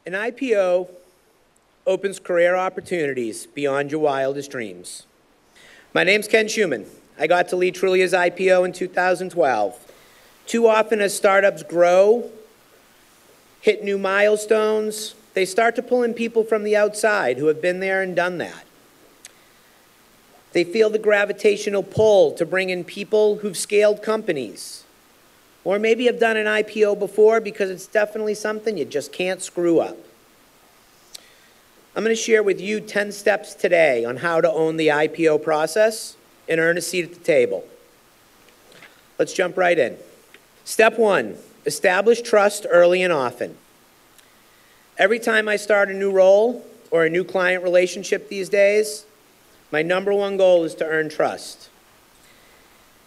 An IPO opens career opportunities beyond your wildest dreams. My name's Ken Shuman. I got to lead Trulia's IPO in 2012. Too often as startups grow, hit new milestones, they start to pull in people from the outside who have been there and done that. They feel the gravitational pull to bring in people who've scaled companies, or maybe have done an IPO before because it's definitely something you just can't screw up. I'm going to share with you 10 steps today on how to own the IPO process and earn a seat at the table. Let's jump right in. Step 1, establish trust early and often. Every time I start a new role or a new client relationship these days, my #1 goal is to earn trust.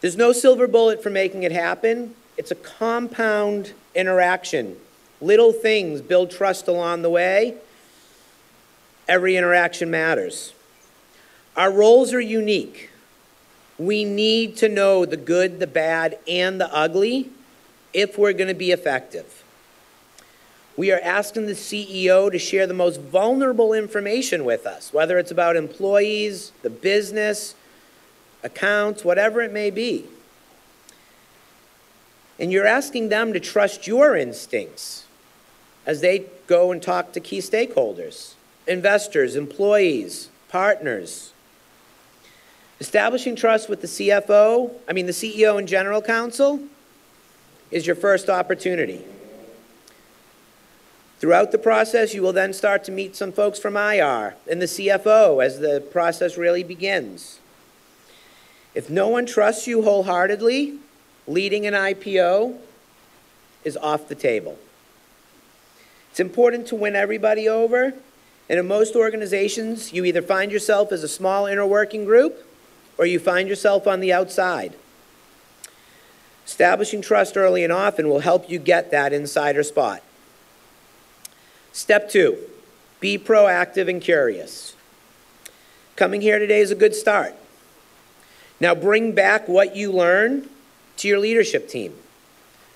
There's no silver bullet for making it happen. It's a compound interaction. Little things build trust along the way. Every interaction matters. Our roles are unique. We need to know the good, the bad, and the ugly if we're going to be effective. We are asking the CEO to share the most vulnerable information with us, whether it's about employees, the business, accounts, whatever it may be. And you're asking them to trust your instincts as they go and talk to key stakeholders, investors, employees, partners. Establishing trust with the CEO and general counsel is your first opportunity. Throughout the process, you will then start to meet some folks from IR and the CFO as the process really begins. If no one trusts you wholeheartedly, leading an IPO is off the table. It's important to win everybody over, and in most organizations, you either find yourself as a small inner working group or you find yourself on the outside. Establishing trust early and often will help you get that insider spot. Step 2, be proactive and curious. Coming here today is a good start. Now bring back what you learn to your leadership team.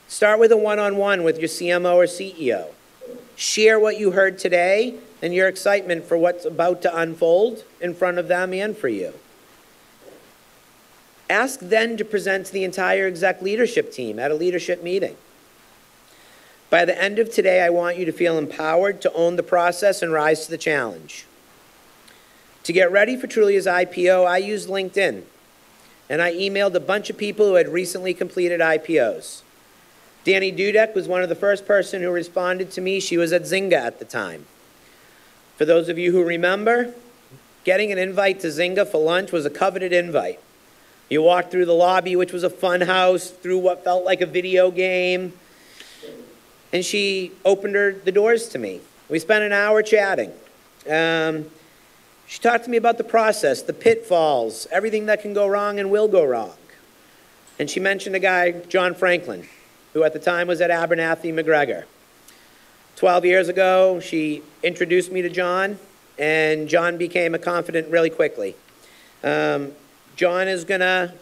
Start with a one-on-one with your CMO or CEO. Share what you heard today and your excitement for what's about to unfold in front of them and for you. Ask then to present to the entire exec leadership team at a leadership meeting. By the end of today, I want you to feel empowered to own the process and rise to the challenge. To get ready for Trulia's IPO, I used LinkedIn, and I emailed a bunch of people who had recently completed IPOs. Danny Dudek was one of the first person who responded to me. She was at Zynga at the time. For those of you who remember, getting an invite to Zynga for lunch was a coveted invite. You walked through the lobby, which was a fun house, through what felt like a video game, and she opened the doors to me. We spent an hour chatting. She talked to me about the process, the pitfalls, everything that can go wrong and will go wrong. And she mentioned a guy, John Franklin, who at the time was at Abernathy McGregor. 12 years ago, she introduced me to John, and John became a confidant really quickly. John is going to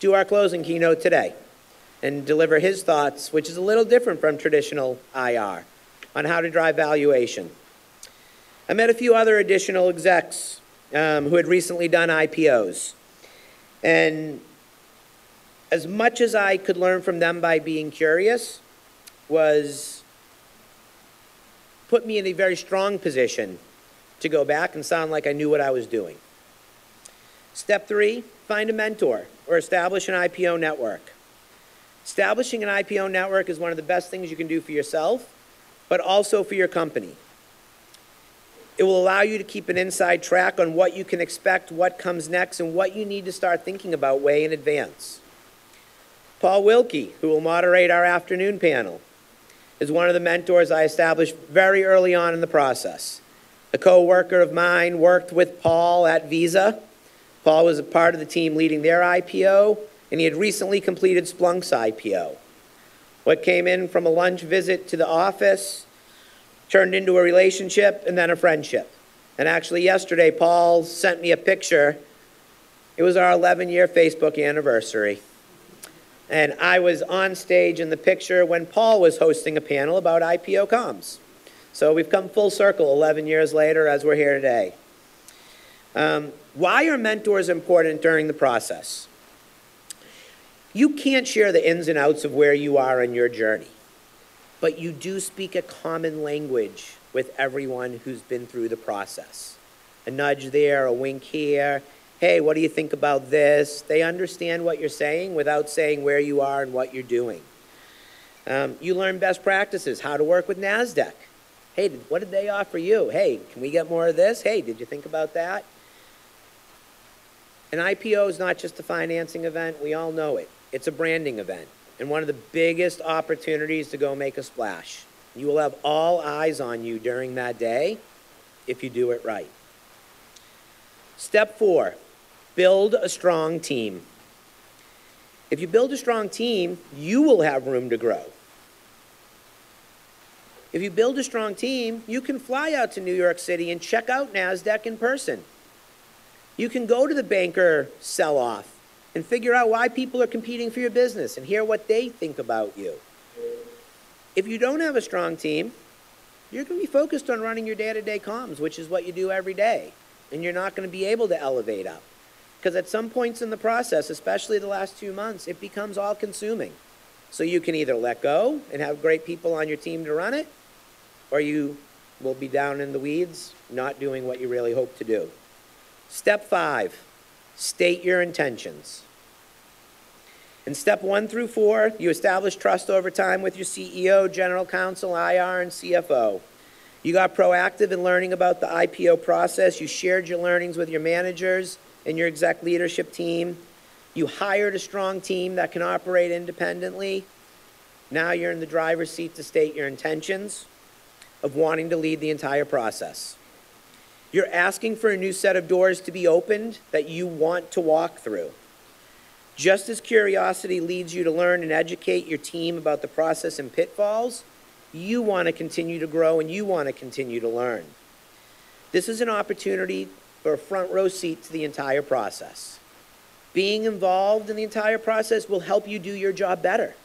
do our closing keynote today and deliver his thoughts, which is a little different from traditional IR, on how to drive valuation. I met a few other additional execs who had recently done IPOs. And as much as I could learn from them by being curious was put me in a very strong position to go back and sound like I knew what I was doing. Step 3, find a mentor or establish an IPO network. Establishing an IPO network is one of the best things you can do for yourself, but also for your company. It will allow you to keep an inside track on what you can expect, what comes next, and what you need to start thinking about way in advance. Paul Wilkie, who will moderate our afternoon panel, is one of the mentors I established very early on in the process. A co-worker of mine worked with Paul at Visa. Paul was a part of the team leading their IPO, and he had recently completed Splunk's IPO. What came in from a lunch visit to the office turned into a relationship and then a friendship. And actually yesterday, Paul sent me a picture. It was our 11-year Facebook anniversary. And I was on stage in the picture when Paul was hosting a panel about IPO comms. So we've come full circle 11 years later as we're here today. Why are mentors important during the process? You can't share the ins and outs of where you are in your journey, but you do speak a common language with everyone who's been through the process. A nudge there, a wink here. Hey, what do you think about this? They understand what you're saying without saying where you are and what you're doing. You learn best practices, how to work with NASDAQ. Hey, what did they offer you? Hey, can we get more of this? Hey, did you think about that? An IPO is not just a financing event. We all know it. It's a branding event and one of the biggest opportunities to go make a splash. You will have all eyes on you during that day if you do it right. Step 4, build a strong team. If you build a strong team, you will have room to grow. If you build a strong team, you can fly out to New York City and check out NASDAQ in person. You can go to the banker sell-off and figure out why people are competing for your business and hear what they think about you. If you don't have a strong team, you're going to be focused on running your day-to-day comms, which is what you do every day, and you're not going to be able to elevate up. Because at some points in the process, especially the last 2 months, it becomes all-consuming. So you can either let go and have great people on your team to run it, or you will be down in the weeds, not doing what you really hope to do. Step 5, state your intentions. In step 1 through 4, you establish trust over time with your CEO, general counsel, IR, and CFO. You got proactive in learning about the IPO process. You shared your learnings with your managers and your exec leadership team. You hired a strong team that can operate independently. Now you're in the driver's seat to state your intentions of wanting to lead the entire process. You're asking for a new set of doors to be opened that you want to walk through. Just as curiosity leads you to learn and educate your team about the process and pitfalls, you want to continue to grow and you want to continue to learn. This is an opportunity for a front row seat to the entire process. Being involved in the entire process will help you do your job better.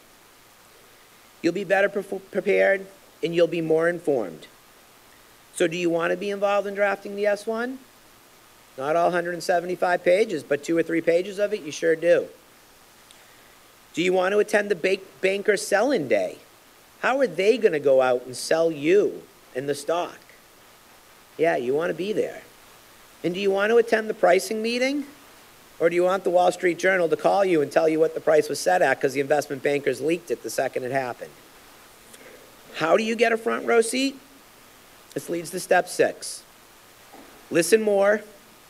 You'll be better prepared and you'll be more informed. So do you want to be involved in drafting the S1? Not all 175 pages, but 2 or 3 pages of it, you sure do. Do you want to attend the banker sell-in day? How are they going to go out and sell you in the stock? Yeah, you want to be there. And do you want to attend the pricing meeting? Or do you want the Wall Street Journal to call you and tell you what the price was set at because the investment bankers leaked it the second it happened? How do you get a front row seat? This leads to step 6. Listen more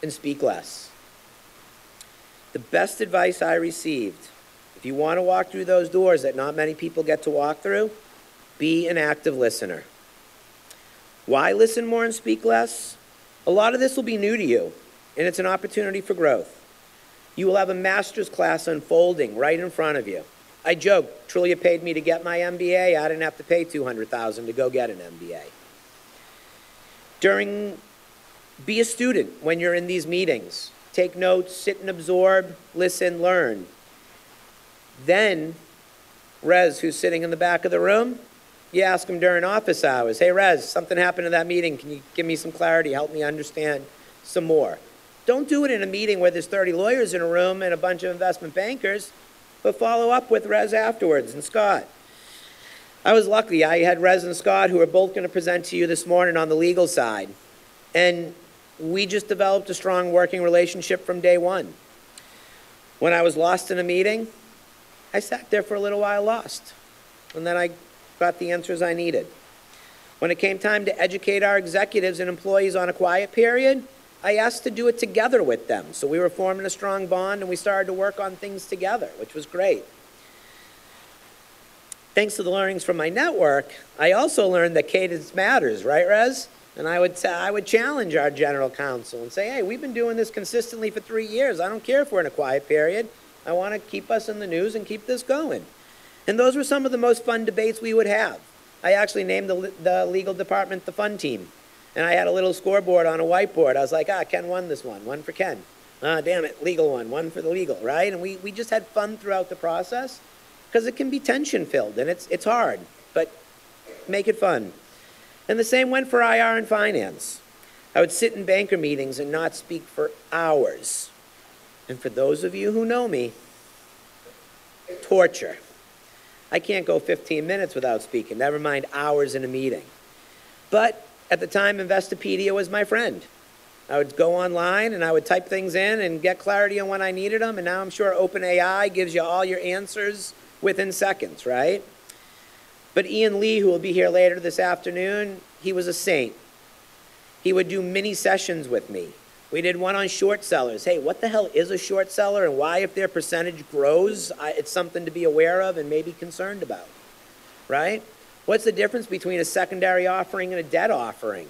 and speak less. The best advice I received, if you want to walk through those doors that not many people get to walk through, be an active listener. Why listen more and speak less? A lot of this will be new to you, and it's an opportunity for growth. You will have a master's class unfolding right in front of you. I joke, Trulia paid me to get my MBA. I didn't have to pay $200,000 to go get an MBA. Be a student when you're in these meetings. Take notes, sit and absorb, listen, learn. Then, Rez, who's sitting in the back of the room, you ask him during office hours, hey, Rez, something happened in that meeting. Can you give me some clarity? Help me understand some more. Don't do it in a meeting where there's 30 lawyers in a room and a bunch of investment bankers, but follow up with Rez afterwards and Scott. I was lucky. I had Rez and Scott who are both going to present to you this morning on the legal side. And we just developed a strong working relationship from day one. When I was lost in a meeting, I sat there for a little while lost. And then I got the answers I needed. When it came time to educate our executives and employees on a quiet period, I asked to do it together with them. So we were forming a strong bond and we started to work on things together, which was great. Thanks to the learnings from my network, I also learned that cadence matters, right, Rez? And I would challenge our general counsel and say, hey, we've been doing this consistently for 3 years. I don't care if we're in a quiet period. I want to keep us in the news and keep this going. And those were some of the most fun debates we would have. I actually named the legal department the fun team. And I had a little scoreboard on a whiteboard. I was like, Ken won this one for Ken. Damn it, legal one for the legal, right? And we just had fun throughout the process because it can be tension-filled and it's hard, but make it fun. And the same went for IR and finance. I would sit in banker meetings and not speak for hours. And for those of you who know me, torture. I can't go 15 minutes without speaking, never mind hours in a meeting. But at the time, Investopedia was my friend. I would go online and I would type things in and get clarity on when I needed them, and now I'm sure OpenAI gives you all your answers within seconds, right? But Ian Lee, who will be here later this afternoon, he was a saint. He would do mini sessions with me. We did one on short sellers. Hey, what the hell is a short seller, and why, if their percentage grows, it's something to be aware of and maybe concerned about, right? What's the difference between a secondary offering and a debt offering?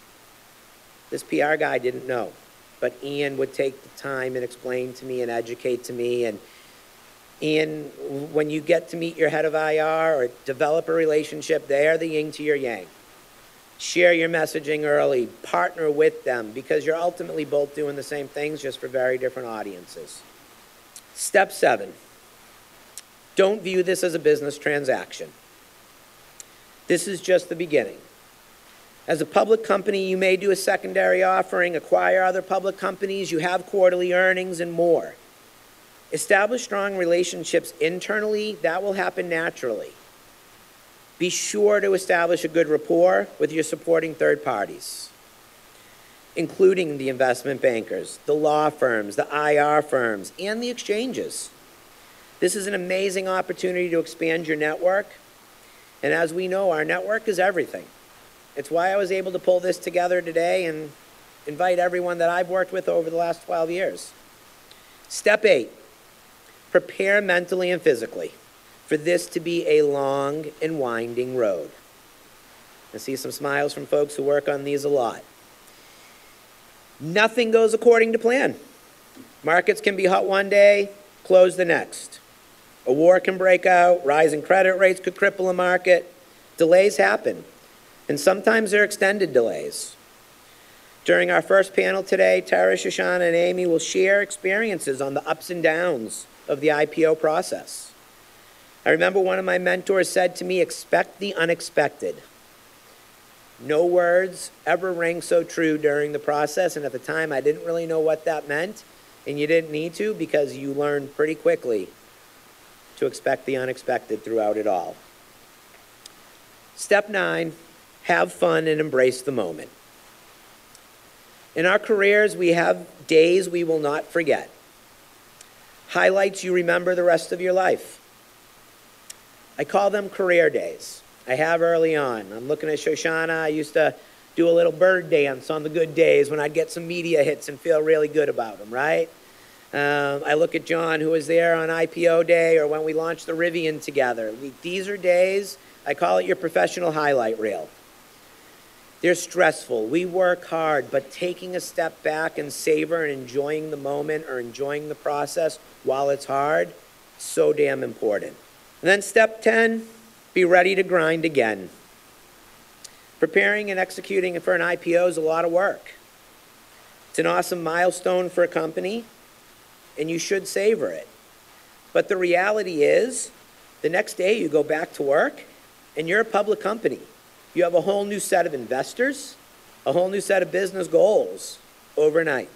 This PR guy didn't know, but Ian would take the time and explain to me and educate to me. And Ian, when you get to meet your head of IR or develop a relationship, they are the yin to your yang. Share your messaging early, partner with them, because you're ultimately both doing the same things, just for very different audiences. Step 7, don't view this as a business transaction. This is just the beginning. As a public company, you may do a secondary offering, acquire other public companies, you have quarterly earnings, and more. Establish strong relationships internally. That will happen naturally. Be sure to establish a good rapport with your supporting third parties, including the investment bankers, the law firms, the IR firms, and the exchanges. This is an amazing opportunity to expand your network. And as we know, our network is everything. It's why I was able to pull this together today and invite everyone that I've worked with over the last 12 years. Step 8, prepare mentally and physically for this to be a long and winding road. I see some smiles from folks who work on these a lot. Nothing goes according to plan. Markets can be hot one day, close the next. A war can break out, rising credit rates could cripple a market. Delays happen. And sometimes they're extended delays. During our first panel today, Tara, Shoshana, and Amy will share experiences on the ups and downs of the IPO process. I remember one of my mentors said to me, expect the unexpected. No words ever rang so true during the process, and at the time I didn't really know what that meant, and you didn't need to, because you learned pretty quickly to expect the unexpected throughout it all. Step 9. Have fun and embrace the moment. In our careers, we have days we will not forget. Highlights you remember the rest of your life. I call them career days. I have early on. I'm looking at Shoshana. I used to do a little bird dance on the good days when I'd get some media hits and feel really good about them, right? I look at John, who was there on IPO day, or when we launched the Rivian together. These are days, I call it your professional highlight reel. They're stressful. We work hard, but taking a step back and savor and enjoying the moment or enjoying the process while it's hard, so damn important. And then step 10, be ready to grind again. Preparing and executing for an IPO is a lot of work. It's an awesome milestone for a company, and you should savor it. But the reality is, the next day you go back to work, and you're a public company. You have a whole new set of investors, a whole new set of business goals overnight.